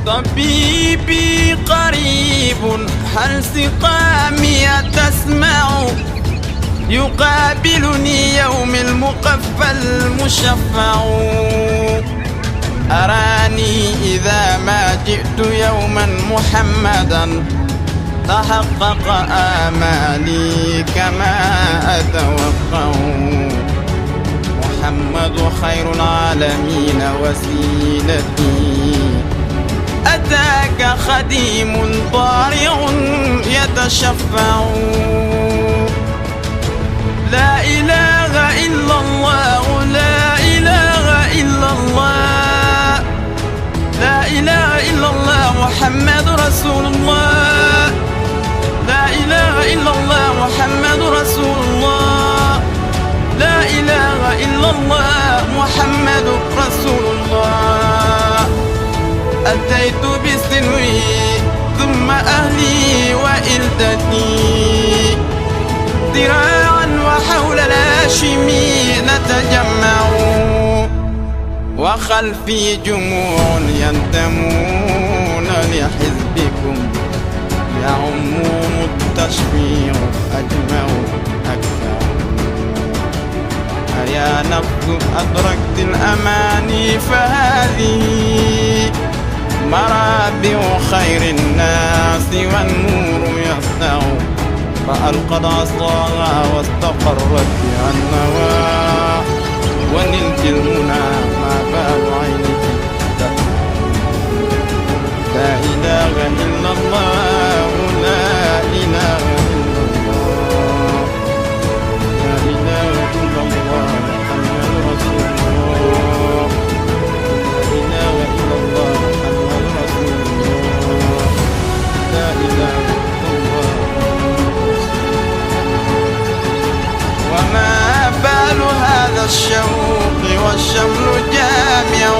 طبيبي قريب هل سقامي تسمع يقابلني يوم المقفى المشفع أراني إذا ما جئت يوما محمدا تحقق آمالي كما أتوقع محمد خير العالمين وسيلتي أتاك خديم ضارع يتشفع لا إله إلا الله لا إله إلا الله لا إله إلا الله محمد رسول الله لا إله إلا الله محمد رسول الله لا إله إلا الله محمد رسول الله أتيت بسنوي ثم أهلي وإلدتي ذراعا وحول الهاشمي نتجمع وخلفي جموع ينتمون لحزبكم يعمهم التشفيع أجمع أكثر يا نفس أدركت الأماني فهذه مرابع خير الناس والنور يسطع فألقت عصاها واستقرت بها النوى ونلت المنى ما بال عينك لا إله إلا الله لا إله إلا الله لا إله إلا الله محمد رسول الله لا إله إلا الله محمد رسول الله لا إله إلا الله. وما بال هذا الشوق والشمل جامع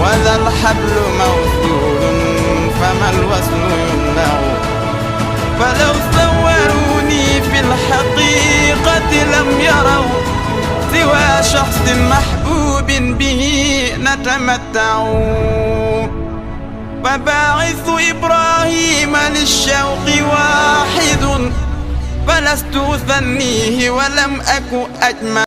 وذا الحبل موصول فما الوصل يمنع فلو صوروني في الحقيقة لم يروا سوى شخص محبوب به نتمتع فباعث إبراهيم للشوق واحد فلست أثنيه ولم أك أجمع